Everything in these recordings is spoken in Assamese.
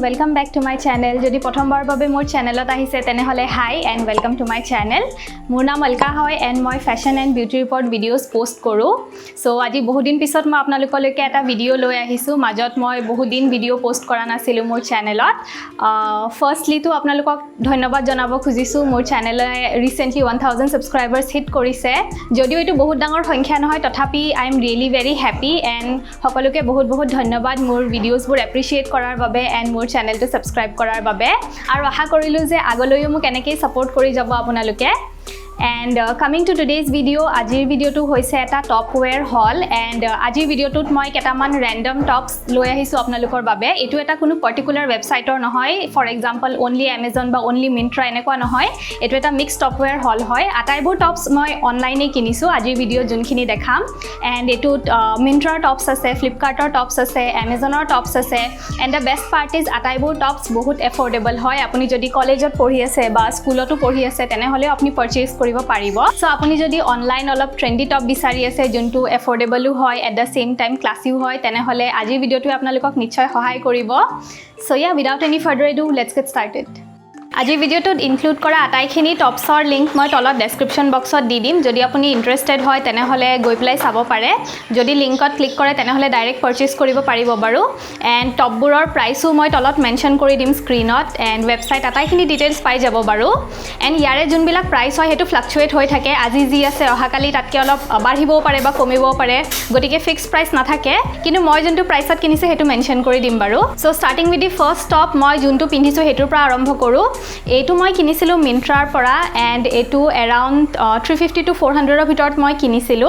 welcome back to my channel. Jodi prothombar babe mor channelot ahise tenehole hi and welcome to my channel. Mor naam Alka hoy and moi fashion and beauty report videos post koru. So aji bahut din pisot moi apnalokoloke eta video loi ahisu. Majot moi bahut din video post kora nasilu mor channelot. Firstly to apnalokok dhonnobad janabo khujisu mor channel recently 1000 subscribers hit korise. Jodio etu bahut dangor সংখ্যা নহয় তথাপি I am really very happy and সকলোকে বহুত বহুত ধন্যবাদ মোৰ ভিডিওস বোৰ এপ্ৰিশিয়েট কৰাৰ বাবে and মোৰ চেনেলটো সাবস্ক্ৰাইব কৰাৰ বাবে আৰু আশা কৰিলো যে আগলৈও মোক এনেকৈ সাপোৰ্ট কৰি যাব আপোনালোকে And coming to today's video, ajir video to hoise eta top wear haul and ajir video tut moi ketaman random tops loi ahisu apnalokor babe etu eta kono particular website or nohoy for example only Amazon ba only Myntra enekwa nohoy etu eta mixed top wear haul hoy ataibur tops moi online e kinisu ajir video junkhini dekham and etu Myntra tops ase Flipkart or tops ase Amazon or tops ase and the best part is ataibur tops bahut affordable hoy apuni jodi college ot পঢ়ি আছে বা স্কুলতো পঢ়ি আছে তেনেহলে আপনি পারচেজ কৰিব পাৰিব সো আপুনি যদি অনলাইন অলপ ট্ৰেন্ডি টপ বিচাৰি আছে যোনটো এফৰ্ডেবলও হয় এট দা সেম টাইম ক্লাসিও হয় তেনেহলে আজি ভিডিওটো আপোনালোকক নিশ্চয় সহায় কৰিব so yeah without any further এডু লেটস গেট স্টাৰ্টেড আজি ভিডিওটোত ইনক্লুড কৰা আটাইখিনি টপছৰ লিংক মই তলত ডেসক্ৰিপচন বক্সত দি দিম যদি আপুনি ইন্টাৰেষ্টেড হয় তেনেহলে গৈ প্লাই চাব পাৰে যদি লিংকত ক্লিক কৰে তেনেহলে ডাইৰেক্ট পাৰচেজ কৰিব পাৰিব বাৰু এন্ড টপবোৰৰ প্ৰাইসও মই তলত মেনশন কৰি দিম স্ক্ৰিনত এন্ড ওয়েবসাইট আটাইখিনি ডিটেইলছ পাই যাব বাৰু এন্ড ইয়াৰে যোনবিলাক প্ৰাইস হয় হেতু ফ্লাকচুৱেট হৈ থাকে আজি জি আছে অহাকালি তাতকে অলপ বাঢ়িবও পাৰে বা কমিবও পাৰে গটিকে ফিক্স প্ৰাইস নাথাকে কিন্তু মই যোনটো প্ৰাইসত কিনিছে হেতু মেনশন কৰি দিম বাৰু so starting with the first top মই যোনটো পিন্ধিছো হেতুৰ পৰা আৰম্ভ কৰো এইটো মই কিনিছিলো মিন্ট্ৰাৰ পৰা এন্ড এটো এৰাউন্ড 350 to 400 ৰ ভিতৰত মই কিনিছিলো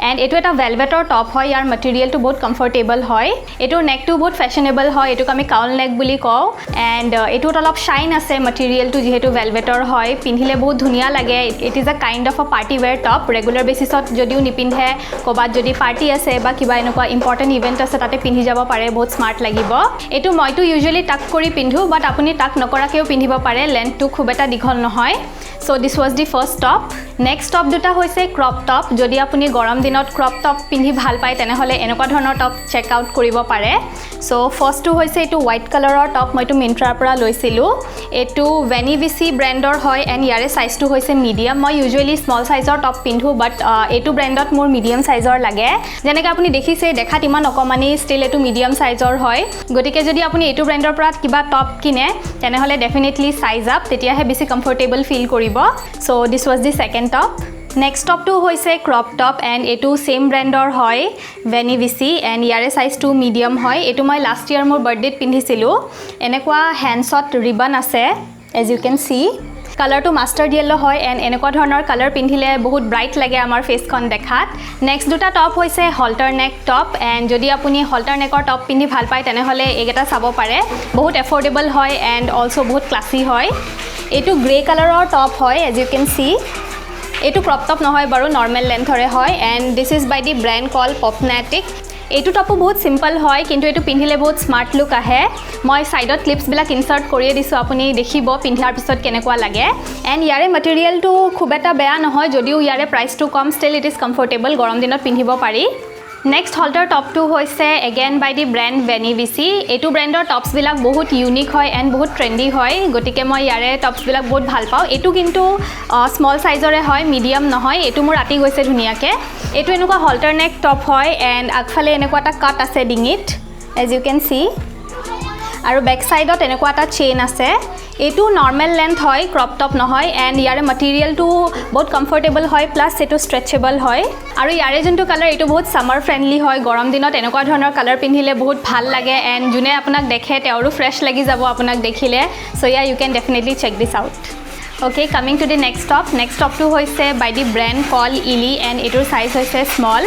এন্ড এটো এটা ভেলভেটৰ টপ হয় ইয়াৰ ম্যাটেৰিয়েলটো বহুত কমফৰ্টেবল হয় এটো নেকটো বহুত ফ্যাশনেবল হয় এটো আমি কাউল নেক বুলি কও এন্ড এটো অলপ শাইন আছে ম্যাটেৰিয়েলটো যেহেতু ভেলভেটৰ হয় পিন্ধিলে বহুত ধুনিয়া লাগে it is a kind of a party wear top regular বেসিছত যদিও নিপিন্ধে কবাত যদি পাৰ্টি আছে বা কিবা এনেকুৱা ইম্পৰ্টেন্ট ইভেন্ট আছে তাতে পিন্ধি যাব পাৰে বহুত স্মাৰ্ট লাগিব এটো মইটো ইউজুয়ালি টাক কৰি পিন্ধো বাট আপুনি টাক নকৰাকেও পিন্ধিব পাৰে লেন্থটো খুব এটা দীঘল নহয় so this was the first top next top দুটা হৈছে ক্ৰপ টপ যদি আপুনি গৰম দিনত ক্ৰপ টপ পিন্ধি ভাল পায় তেনেহলে এনেকুৱা ধৰণৰ টপ চেক আউট কৰিব পাৰে সো ফাৰ্স্টটো হৈছে এটো হোৱাইট কালাৰৰ টপ মইটো মিন্ট্ৰাৰ পৰা লৈছিলো এটো ভেনিভিসি ব্ৰ্যান্ডৰ হয় এন্ড ইয়াৰে সাইজটো হৈছে মিডিয়াম মই ইউজুয়ালি স্মল সাইজৰ টপ পিন্ধো বাট এটো ব্ৰ্যান্ডত মোৰ মিডিয়াম সাইজৰ লাগে যেনেকৈ আপুনি দেখিছে দেখাত ইমান অকমানি ষ্টিল এটো মিডিয়াম সাইজৰ হয় গটিকে যদি আপুনি এটো ব্ৰ্যান্ডৰ পৰা কিবা টপ কিনে তেনেহলে ডেফিনেটলি সাইজ আপ তেতিয়াহে বেছি কমফৰ্টেবল ফিল কৰিব so this was the second top next টপটো হৈছে ক্ৰপ টপ এন্ড এটো সেম ব্ৰ্যান্ডৰ হয় ভেনিভিসি এন্ড ইয়াৰে সাইজটো মিডিয়াম হয় এটো মই লাষ্ট ইয়াৰ মোৰ বাৰ্থডেত পিন্ধিছিলো এনেকুৱা হ্যান্ডছত ৰিবন আছে এজ ইউ ক্যান সি কালাৰটো মাষ্টাৰ্ড ইয়েলো হয় এন্ড এনেকুৱা ধৰণৰ কালাৰ পিন্ধিলে বহুত ব্ৰাইট লাগে আমাৰ ফেসখন দেখাত নেক্সট দুটা টপ হৈছে হল্টাৰ নেক টপ এন্ড যদি আপুনি হল্টাৰ নেকৰ টপ পিন্ধি ভাল পায় তেনেহলে এইগেটা চাব পাৰে বহুত এফৰ্ডেবল হয় এন্ড অলসো বহুত ক্লাসি হয় এটো গ্ৰে কালাৰৰ টপ হয় এজ ইউ ক্যান সি এটো ক্ৰপ টপ নহয় বাৰু নৰ্মেল লেন্থৰে হয় and this is by the brand call পপনেটিক এটো টপো বহুত সিম্পল হয় কিন্তু এটো পিন্ধিলে বহুত স্মাৰ্ট লুক আহে মই সাইডত ক্লিপস বিলাক ইনসাৰ্ট কৰি দিছো আপুনি দেখিব পিন্ধাৰ পিছত কেনেকুৱা লাগে এন্ড ইয়াৰে ম্যাটেৰিয়েলটো খুব এটা বেয়া নহয় যদিও ইয়াৰে প্ৰাইসটো কম ষ্টিল ইট ইজ কমফৰ্টেবল গৰম দিনত পিন্ধিব পাৰি নেক্সট হল্টাৰ টপটো হৈছে এগেইন বাই দি ব্ৰ্যান্ড ভেনিভিসি এটো ব্ৰ্যান্ডৰ টপস বিলাক বহুত ইউনিক হয় এন্ড বহুত ট্ৰেন্ডি হয় গটিকে মই ইয়াৰে টপস বিলাক বহুত ভাল পাওঁ এটো কিন্তু স্মল সাইজৰে হয় মিডিয়াম নহয় এটো মোৰ আতি গৈছে ধুনিয়াকে এটো এনেকুৱা হল্টাৰ নেক টপ হয় এন্ড আগফালে এনেকুৱা এটা কাট আছে ডিঙিত এজ ইউ ক্যান সি আৰু বেক সাইডত এনেকুৱা এটা চেইন আছে এটো নৰ্মেল লেন্থ হয় ক্ৰপ টপ নহয় এন্ড ইয়াৰে ম্যাটেৰিয়েলটো বহুত কমফৰ্টেবল হয় প্লাস এটো ষ্ট্ৰেচেবল হয় আৰু ইয়াৰে যোনটো কালাৰ এটো বহুত সামাৰ ফ্ৰেন্ডলি হয় গৰম দিনত এনেকুৱা ধৰণৰ কালাৰ পিন্ধিলে বহুত ভাল লাগে এন্ড জুনে আপোনাক দেখে তেওৰো ফ্ৰেশ লাগি যাব আপোনাক দেখিলে so yeah you can definitely check this out Okay, coming to the next top to hoise by the brand called Ili and etor size hoise small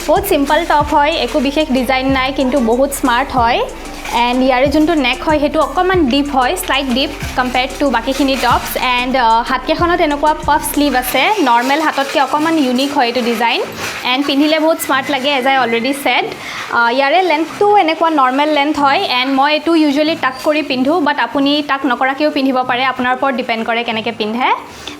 বহুত simple top hoy eko bikhesh design nai kintu bahut smart hoy and yare juntu neck hoy hetu okkaman deep hoy slight deep compared to baki khini tops and hat ke khonot enokwa puff sleeve ase normal hatot ke okkaman unique hoy etu design and pindhile bahut smart lage as I already said ইয়াৰে লেন্থটো এনেকুৱা নৰ্মেল লেন্থ হয় এণ্ড মই এইটো ইউজুৱেলি টাক কৰি পিন্ধোঁ বাট আপুনি টাক নকৰাকৈও পিন্ধিব পাৰে আপোনাৰ ওপৰত ডিপেণ্ড কৰে কেনেকৈ পিন্ধে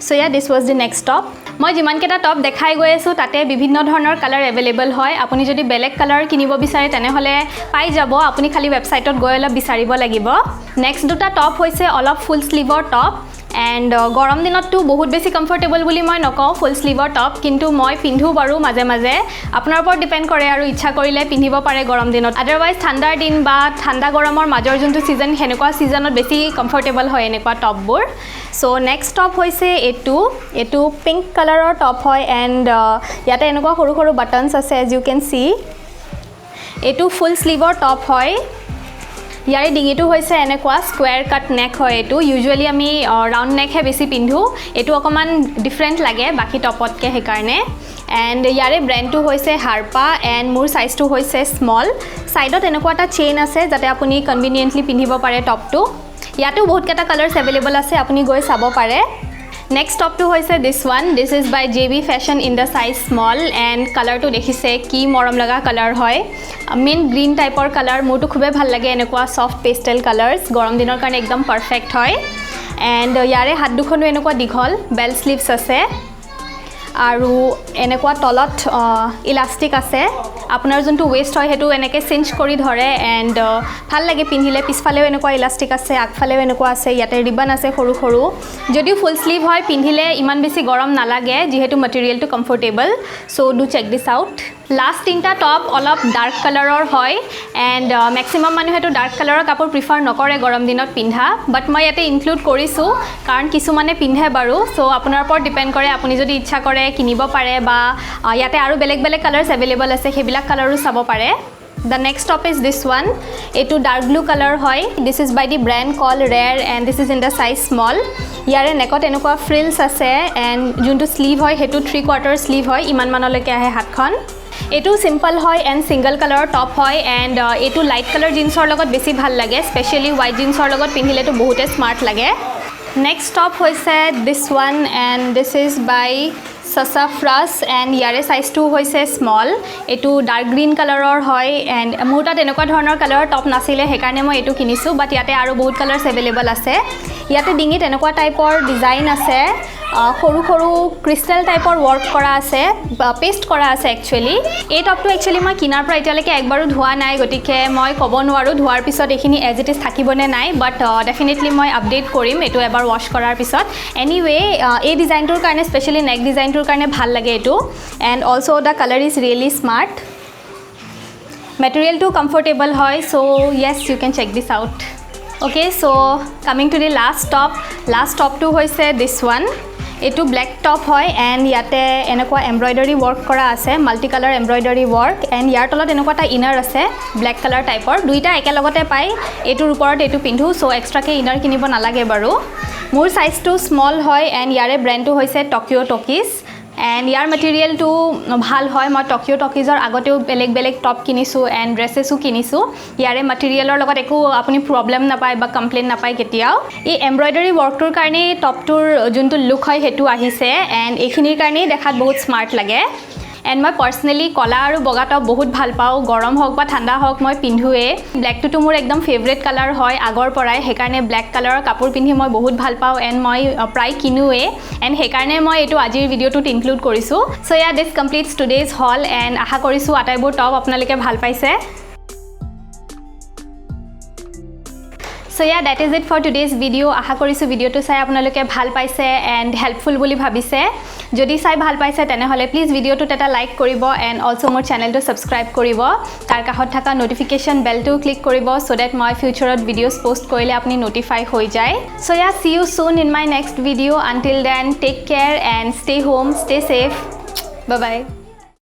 চ' ইয়া দিছ ৱাজ দি নেক্সট টপ মই যিমানকেইটা টপ দেখাই গৈ আছোঁ তাতে বিভিন্ন ধৰণৰ কালাৰ এভেইলেবল হয় আপুনি যদি বেলেগ কালাৰ কিনিব বিচাৰে তেনেহ'লে পাই যাব আপুনি খালি ৱেবছাইটত গৈ অলপ বিচাৰিব লাগিব নেক্সট দুটা টপ হৈছে অলপ ফুল স্লিভৰ টপ এণ্ড গৰম দিনততো বহুত বেছি কমফৰ্টেবল বুলি মই নকওঁ ফুল স্লিভৰ টপ কিন্তু মই পিন্ধোঁ বাৰু মাজে মাজে আপোনাৰ ওপৰত ডিপেণ্ড কৰে আৰু ইচ্ছা কৰিলে পিন্ধিব পাৰে গৰম দিনত আদাৰৱাইজ ঠাণ্ডাৰ দিন বা ঠাণ্ডা গৰমৰ মাজৰ যোনটো ছিজন সেনেকুৱা ছিজনত বেছি কমফৰ্টেবল হয় এনেকুৱা টপবোৰ চ' নেক্সট টপ হৈছে এইটো পিংক কালাৰৰ টপ হয় এণ্ড ইয়াতে এনেকুৱা সৰু সৰু বাটনছ আছে এজ ইউ কেন চি এইটো ফুল স্লিভৰ টপ হয় ইয়াৰে ডিঙিটো হৈছে এনেকুৱা স্কুৱেৰ কাট নেক হয় এইটো ইউজুৱেলি আমি ৰাউণ্ড নেকহে বেছি পিন্ধোঁ এইটো অকণমান ডিফাৰেণ্ট লাগে বাকী টপতকৈ সেইকাৰণে এণ্ড ইয়াৰে ব্ৰেণ্ডটো হৈছে হাৰ্পা এণ্ড মোৰ চাইজটো হৈছে স্মল ছাইডত এনেকুৱা এটা চেইন আছে যাতে আপুনি কনভিনিয়েণ্টলি পিন্ধিব পাৰে টপটো ইয়াতো বহুতকেইটা কালাৰ্ছ এভেইলেবল আছে আপুনি গৈ চাব পাৰে নেক্সট টপটো হৈছে this is by JB fashion in the size small and কালাৰটো দেখিছে কি মৰম লগা কালাৰ হয় মেইন গ্ৰীণ টাইপৰ কালাৰ মোৰতো খুবেই ভাল লাগে এনেকুৱা ছফ্ট পেষ্টেল কালাৰ্ছ গৰম দিনৰ কাৰণে একদম পাৰফেক্ট হয় এণ্ড ইয়াৰে হাত দুখনো এনেকুৱা দীঘল বেল স্লিভছ আছে আৰু এনেকুৱা তলত ইলাষ্টিক আছে আপোনাৰ যোনটো ৱেষ্ট হয় সেইটো এনেকৈ চিঞ্চ কৰি ধৰে এণ্ড ভাল লাগে পিন্ধিলে পিছফালেও এনেকুৱা ইলাষ্টিক আছে আগফালেও এনেকুৱা আছে ইয়াতে ৰিবন আছে সৰু সৰু যদিও ফুল স্লিভ হয় পিন্ধিলে ইমান বেছি গৰম নালাগে যিহেতু মেটেৰিয়েলটো comfortable so' do check this out last তিনিটা টপ অলপ ডাৰ্ক কালাৰৰ হয় এণ্ড মেক্সিমাম মানুহেতো ডাৰ্ক কালাৰৰ কাপোৰ প্ৰিফাৰ নকৰে গৰম দিনত পিন্ধা বাট মই ইয়াতে ইনক্লুড কৰিছোঁ কাৰণ কিছুমানে পিন্ধে বাৰু চ' আপোনাৰ ওপৰত ডিপেণ্ড কৰে আপুনি যদি ইচ্ছা কৰে কিনিব পাৰে বা ইয়াতে আৰু বেলেগ বেলেগ কালাৰ্ছ এভেইলেবল আছে সেইবিলাক কালাৰো চাব পাৰে The next top is this one. এইটো ডাৰ্ক ব্লু কালাৰ হয় this is by the brand কল ৰেৰ and this is in the size small ইয়াৰে নেকত এনেকুৱা ফ্ৰিলছ আছে এণ্ড যোনটো শ্লিভ হয় সেইটো 3/4 শ্লিভ হয় ইমানমানলৈকে আহে হাতখন এইটো চিম্পল হয় এণ্ড ছিংগল কালাৰৰ টপ হয় এণ্ড এইটো লাইট কালাৰ জিন্সৰ লগত বেছি ভাল লাগে স্পেচিয়েলি হোৱাইট জিন্সৰ লগত পিন্ধিলেতো বহুতে স্মাৰ্ট লাগে নেক্সট টপ হৈছে this one and this is by Sassafras and ইয়াৰে চাইজটো হৈছে স্মল এইটো ডাৰ্ক গ্ৰীণ কালাৰৰ হয় এণ্ড মোৰ তাত এনেকুৱা ধৰণৰ কালাৰৰ টপ নাছিলে সেইকাৰণে মই এইটো কিনিছোঁ বাট ইয়াতে আৰু বহুত কালাৰ্ছ এভেইলেবল আছে ইয়াতে ডিঙিত এনেকুৱা টাইপৰ ডিজাইন আছে সৰু সৰু ক্ৰিষ্টেল টাইপৰ ৱৰ্ক কৰা আছে পেষ্ট কৰা আছে একচুৱেলি এই টপটো একচুৱেলি মই কিনাৰ পৰা এতিয়ালৈকে একবাৰো ধোৱা নাই গতিকে মই ক'ব নোৱাৰোঁ ধোৱাৰ পিছত এইখিনি এজ ইট ইজ থাকিবনে নাই বাট ডেফিনেটলি মই আপডেট কৰিম এইটো এবাৰ ৱাশ্ব কৰাৰ পিছত এনিৱে এই ডিজাইনটোৰ কাৰণে স্পেচিয়েলি নেক ডিজাইনটোৰ কাৰণে ভাল লাগে এইটো and also' the colour is really smart মেটেৰিয়েলটো কমফৰ্টেবল হয় so' yes you can check this out okay so' coming to the last টপটো হৈছে দিছ ওৱান এইটো ব্লেক টপ হয় এণ্ড ইয়াতে এনেকুৱা এমব্ৰইডাৰী ৱৰ্ক কৰা আছে multi colour embroidery work and ইয়াৰ তলত এনেকুৱা এটা ইনাৰ আছে ব্লেক কালাৰ টাইপৰ দুইটা একেলগতে পায় এইটোৰ ওপৰত এইটো পিন্ধোঁ চ' এক্সট্ৰাকৈ ইনাৰ কিনিব নালাগে বাৰু মোৰ চাইজটো স্মল হয় এণ্ড ইয়াৰে ব্ৰেণ্ডটো হৈছে টকিঅ' টকিজ এণ্ড ইয়াৰ মেটেৰিয়েলটো ভাল হয় মই টকিঅ' টকিজৰ আগতেও বেলেগ বেলেগ টপ কিনিছোঁ এণ্ড ড্ৰেছেছো কিনিছোঁ ইয়াৰে মেটেৰিয়েলৰ লগত একো আপুনি প্ৰব্লেম নাপায় বা কমপ্লেইন নাপায় কেতিয়াও এই এমব্ৰইডাৰী ৱৰ্কটোৰ কাৰণেই টপটোৰ যোনটো লুক হয় সেইটো আহিছে এণ্ড এইখিনিৰ কাৰণেই দেখাত বহুত স্মাৰ্ট লাগে এণ্ড মই পাৰ্চনেলি কলা আৰু বগা টপ বহুত ভাল পাওঁ গৰম হওক বা ঠাণ্ডা হওক মই পিন্ধোৱেই ব্লেকটোতো মোৰ একদম ফেভৰেট কালাৰ হয় আগৰ পৰাই সেইকাৰণে ব্লেক কালাৰৰ কাপোৰ পিন্ধি মই বহুত ভাল পাওঁ এণ্ড মই প্ৰায় কিনোৱেই এণ্ড সেইকাৰণে মই এইটো আজিৰ ভিডিঅ'টোত ইনক্লুড কৰিছোঁ চ' ইয়া দিছ কমপ্লিটছ টুডেজ হল এণ্ড আশা কৰিছোঁ আটাইবোৰ টপ আপোনালোকে ভাল পাইছে So yeah, that is it for today's video. আশা কৰিছোঁ ভিডিঅ'টো চাই আপোনালোকে ভাল পাইছে এণ্ড হেল্পফুল বুলি ভাবিছে যদি চাই ভাল পাইছে তেনেহ'লে প্লিজ ভিডিঅ'টোত এটা লাইক কৰিব এণ্ড অলছ' মোৰ চেনেলটো ছাবস্ক্ৰাইব কৰিব তাৰ কাষত থকা ন'টিফিকেশ্যন বেলটো ক্লিক কৰিব চ' ডেট মই ফিউচাৰত ভিডিঅ'জ পষ্ট কৰিলে আপুনি ন'টিফাই হৈ যায় চ' yeah, see you soon in my next video. Until then, take care and stay home, stay safe. Bye bye.